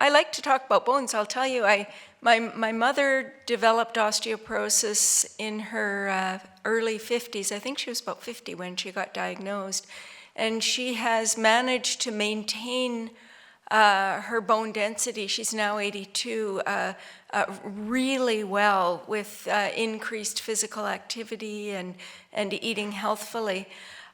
I like to talk about bones. I'll tell you, my mother developed osteoporosis in her early 50s. I think she was about 50 when she got diagnosed. And she has managed to maintain her bone density. She's now 82, really well with increased physical activity and eating healthfully.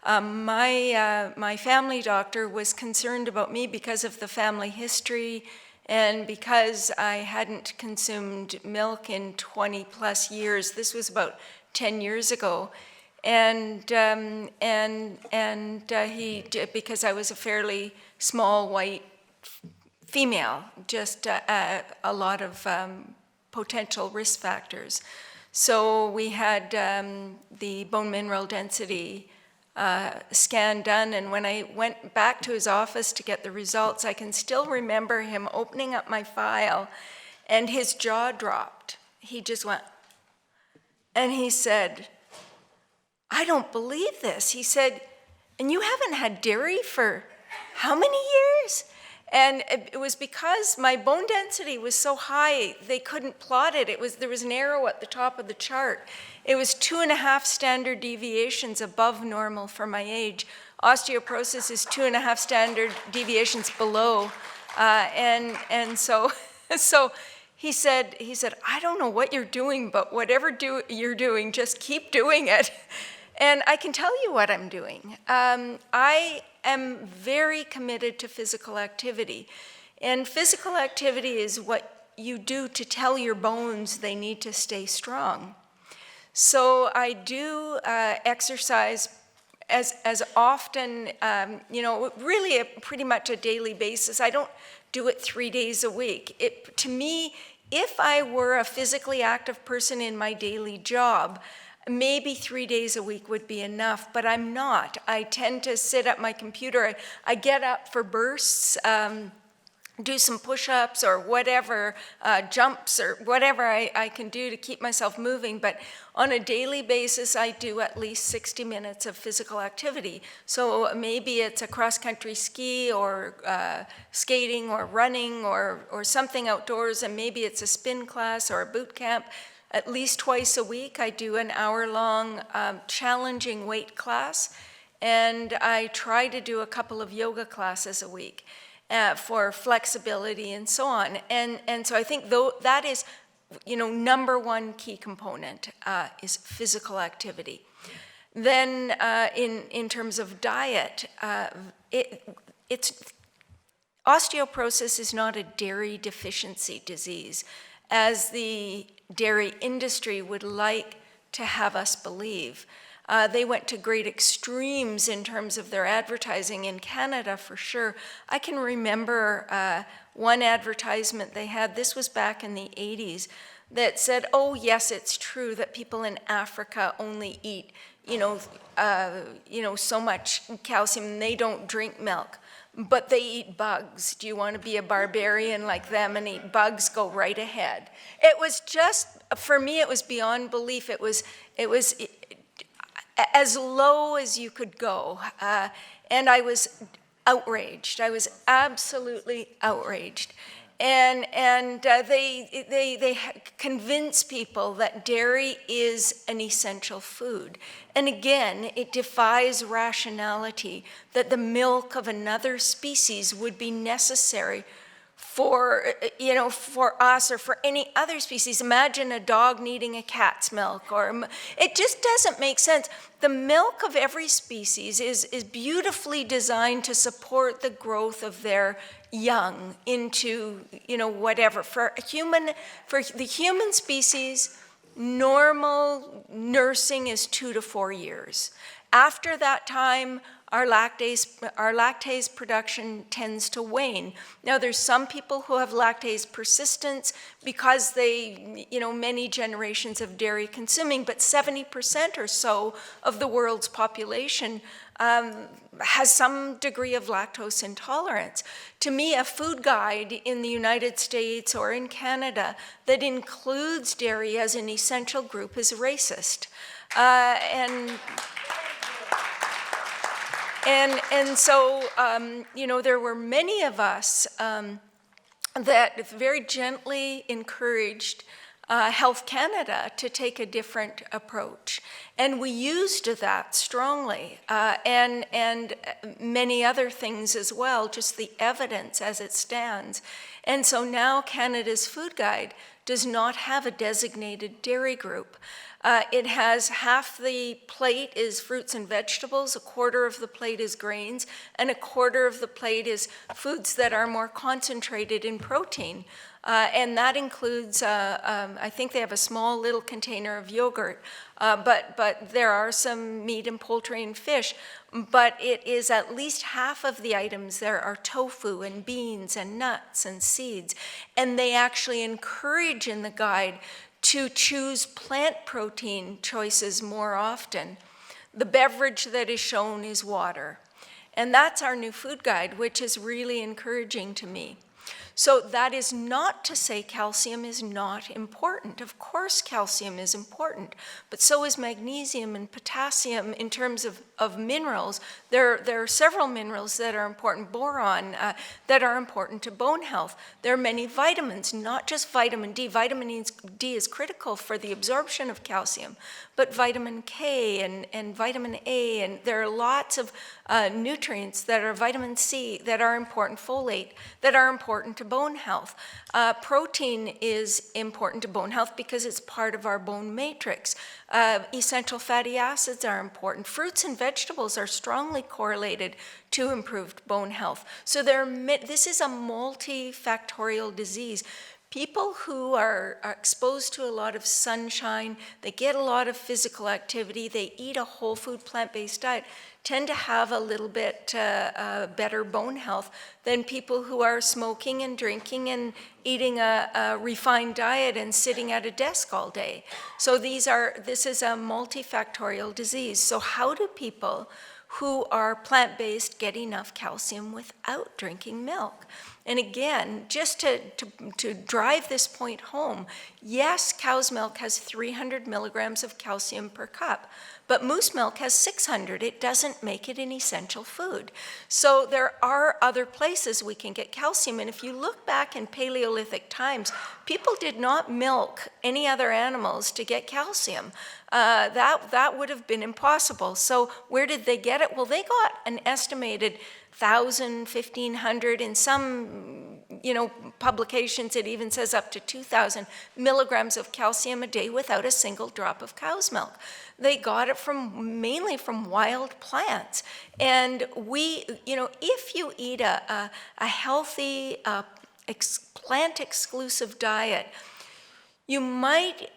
My family doctor was concerned about me because of the family history and because I hadn't consumed milk in 20 plus years. This was about 10 years ago. And he, because I was a fairly small white female, just a lot of potential risk factors. So we had the bone mineral density scan done, and when I went back to his office to get the results, I can still remember him opening up my file, and his jaw dropped. He just went, and he said, "I don't believe this." He said, "And you haven't had dairy for how many years?" And it was because my bone density was so high, they couldn't plot it. There was an arrow at the top of the chart. It was 2.5 standard deviations above normal for my age. Osteoporosis is 2.5 standard deviations below. And so he said, "I don't know what you're doing, but whatever you're doing, just keep doing it." And I can tell you what I'm doing. I am very committed to physical activity. And physical activity is what you do to tell your bones they need to stay strong. So I do exercise as often, really pretty much a daily basis. I don't do it 3 days a week. To me, if I were a physically active person in my daily job, maybe 3 days a week would be enough, but I'm not. I tend to sit at my computer. I get up for bursts, do some push-ups or whatever, jumps or whatever I can do to keep myself moving. But on a daily basis, I do at least 60 minutes of physical activity. So maybe it's a cross-country ski or skating or running or something outdoors, and maybe it's a spin class or a boot camp. At least twice a week, I do an hour-long challenging weight class, and I try to do a couple of yoga classes a week for flexibility and so on. And so I think that is, number one key component is physical activity. Then in terms of diet, osteoporosis is not a dairy deficiency disease, as the dairy industry would like to have us believe. They went to great extremes in terms of their advertising in Canada, for sure. I can remember one advertisement they had, this was back in the 80s, that said, "Oh yes, it's true that people in Africa only eat, so much calcium, and they don't drink milk, but they eat bugs. Do you want to be a barbarian like them and eat bugs? Go right ahead." It was just, for me, it was beyond belief. It was as low as you could go, and I was outraged. I was absolutely outraged. And they convince people that dairy is an essential food. And again, it defies rationality that the milk of another species would be necessary for us or for any other species. Imagine a dog needing a cat's milk, it just doesn't make sense. The milk of every species is beautifully designed to support the growth of their young into, whatever. For the human species, normal nursing is 2 to 4 years. After that time, our lactase production tends to wane. Now, there's some people who have lactase persistence because they, many generations of dairy consuming, but 70% or so of the world's population has some degree of lactose intolerance. To me, a food guide in the United States or in Canada that includes dairy as an essential group is racist. And so, there were many of us that very gently encouraged Health Canada to take a different approach. And we used that strongly, and many other things as well, just the evidence as it stands. And so now Canada's Food Guide does not have a designated dairy group. It has half the plate is fruits and vegetables, a quarter of the plate is grains, and a quarter of the plate is foods that are more concentrated in protein. And that includes, I think they have a small little container of yogurt, but there are some meat and poultry and fish. But it is at least half of the items there are tofu and beans and nuts and seeds. And they actually encourage in the guide to choose plant protein choices more often. The beverage that is shown is water. And that's our new food guide, which is really encouraging to me. So that is not to say calcium is not important. Of course calcium is important, but so is magnesium and potassium in terms of minerals. There are several minerals that are important, boron, that are important to bone health. There are many vitamins, not just vitamin D. Vitamin D is critical for the absorption of calcium, but vitamin K and vitamin A, and there are lots of nutrients that are vitamin C that are important, folate, that are important to bone health. Protein is important to bone health because it's part of our bone matrix. Essential fatty acids are important. Fruits and vegetables are strongly correlated to improved bone health. So this is a multifactorial disease. People who are exposed to a lot of sunshine, they get a lot of physical activity, they eat a whole food plant-based diet, tend to have a little bit better bone health than people who are smoking and drinking and eating a refined diet and sitting at a desk all day. So this is a multifactorial disease. So how do people who are plant-based get enough calcium without drinking milk? And again, just to drive this point home, yes, cow's milk has 300 milligrams of calcium per cup, but moose milk has 600. It doesn't make it an essential food. So there are other places we can get calcium. And if you look back in Paleolithic times, people did not milk any other animals to get calcium. That would have been impossible. So where did they get it? Well, they got an estimated 1,000, 1,500, in some publications it even says up to 2,000 milligrams of calcium a day without a single drop of cow's milk. They got it mainly from wild plants. And if you eat a healthy plant-exclusive diet, you might,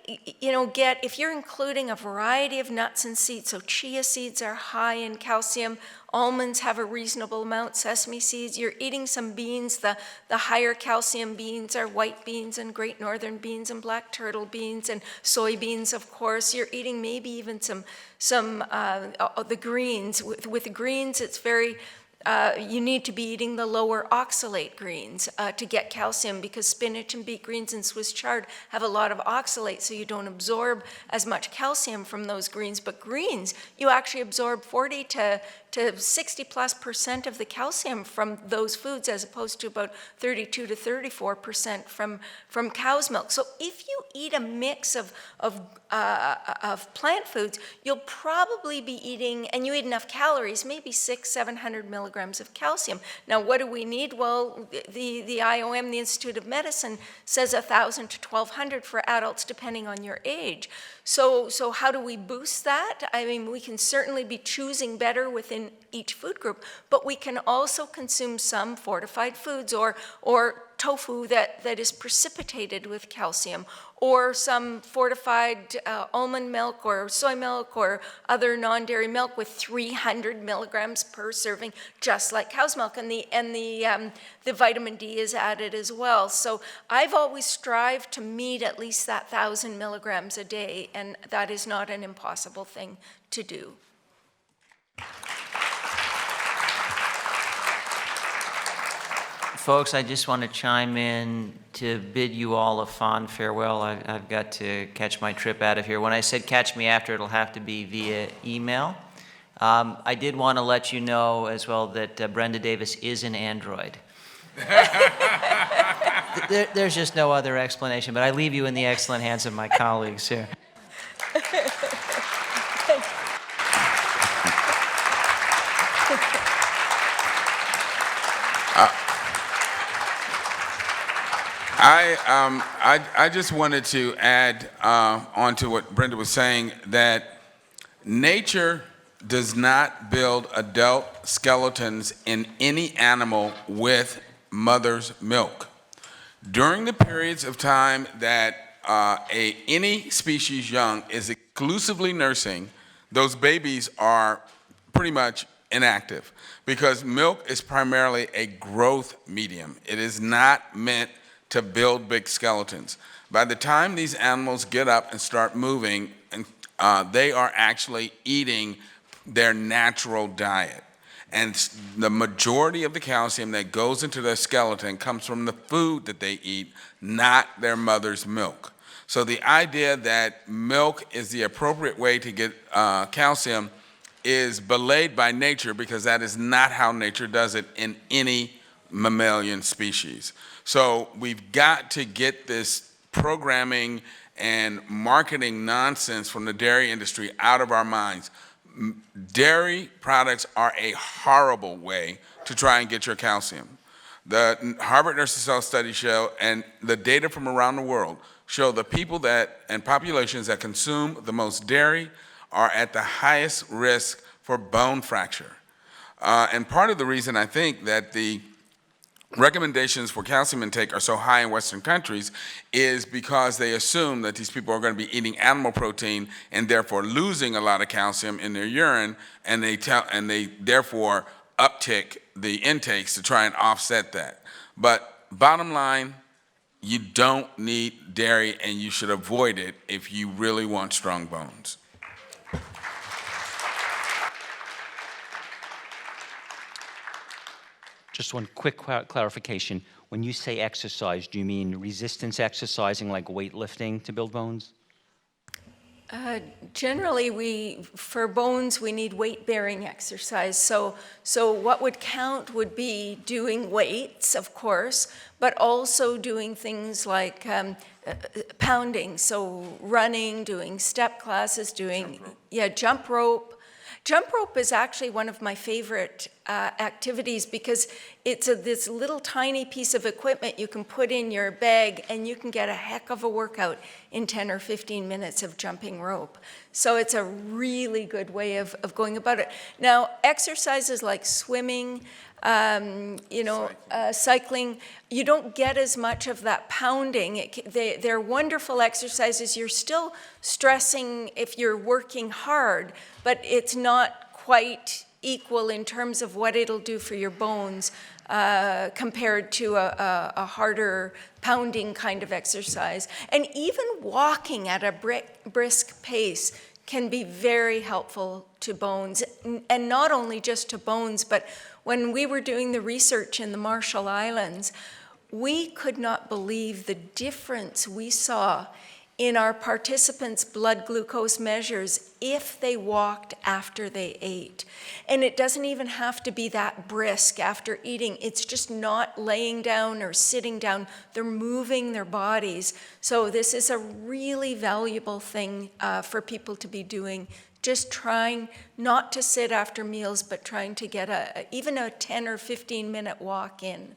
get, if you're including a variety of nuts and seeds, so chia seeds are high in calcium, almonds have a reasonable amount, sesame seeds, you're eating some beans, the higher calcium beans are white beans and great northern beans and black turtle beans and soybeans, of course. You're eating maybe even some the greens. With greens, it's very, you need to be eating the lower oxalate greens to get calcium, because spinach and beet greens and Swiss chard have a lot of oxalate, so you don't absorb as much calcium from those greens. But greens, you actually absorb 40 to 60+% of the calcium from those foods, as opposed to about 32 to 34% from cow's milk. So if you eat a mix of plant foods, you'll probably be eating, and you eat enough calories, maybe 600-700 milligrams of calcium. Now, what do we need? Well, the IOM, the Institute of Medicine, says 1,000 to 1,200 for adults, depending on your age. So how do we boost that? I mean, we can certainly be choosing better within each food group, but we can also consume some fortified foods or tofu that is precipitated with calcium, or some fortified almond milk or soy milk or other non-dairy milk with 300 milligrams per serving, just like cow's milk, and the vitamin D is added as well. So I've always strived to meet at least that 1,000 milligrams a day, and that is not an impossible thing to do. Folks, I just want to chime in to bid you all a fond farewell. I've got to catch my trip out of here. When I said catch me after, it'll have to be via email. I did want to let you know as well that Brenda Davis is an android. there's just no other explanation, but I leave you in the excellent hands of my colleagues here. I just wanted to add on to what Brenda was saying, that nature does not build adult skeletons in any animal with mother's milk. During the periods of time that any species young is exclusively nursing, those babies are pretty much inactive, because milk is primarily a growth medium. It is not meant to build big skeletons. By the time these animals get up and start moving, they are actually eating their natural diet. And the majority of the calcium that goes into their skeleton comes from the food that they eat, not their mother's milk. So the idea that milk is the appropriate way to get calcium is belayed by nature, because that is not how nature does it in any mammalian species. So we've got to get this programming and marketing nonsense from the dairy industry out of our minds. Dairy products are a horrible way to try and get your calcium. The Harvard Nurses Health study show, and the data from around the world show, the people that and populations that consume the most dairy are at the highest risk for bone fracture. And part of the reason I think that the recommendations for calcium intake are so high in Western countries is because they assume that these people are going to be eating animal protein and therefore losing a lot of calcium in their urine, and they therefore uptick the intakes to try and offset that. But bottom line, you don't need dairy, and you should avoid it if you really want strong bones. Just one quick clarification. When you say exercise, do you mean resistance exercising like weightlifting to build bones? Generally, for bones, we need weight-bearing exercise. So what would count would be doing weights, of course, but also doing things like pounding, so running, doing step classes, doing jump rope. Jump rope is actually one of my favorite activities, because it's this little tiny piece of equipment you can put in your bag, and you can get a heck of a workout in 10 or 15 minutes of jumping rope. So it's a really good way of going about it. Now, exercises like swimming, cycling, you don't get as much of that pounding. They're wonderful exercises. You're still stressing if you're working hard, but it's not quite equal in terms of what it'll do for your bones compared to a harder pounding kind of exercise. And even walking at a brisk pace can be very helpful to bones, and not only just to bones, but when we were doing the research in the Marshall Islands, we could not believe the difference we saw in our participants' blood glucose measures if they walked after they ate. And it doesn't even have to be that brisk after eating. It's just not laying down or sitting down. They're moving their bodies. So this is a really valuable thing for people to be doing. Just trying not to sit after meals, but trying to get even a 10 or 15 minute walk in.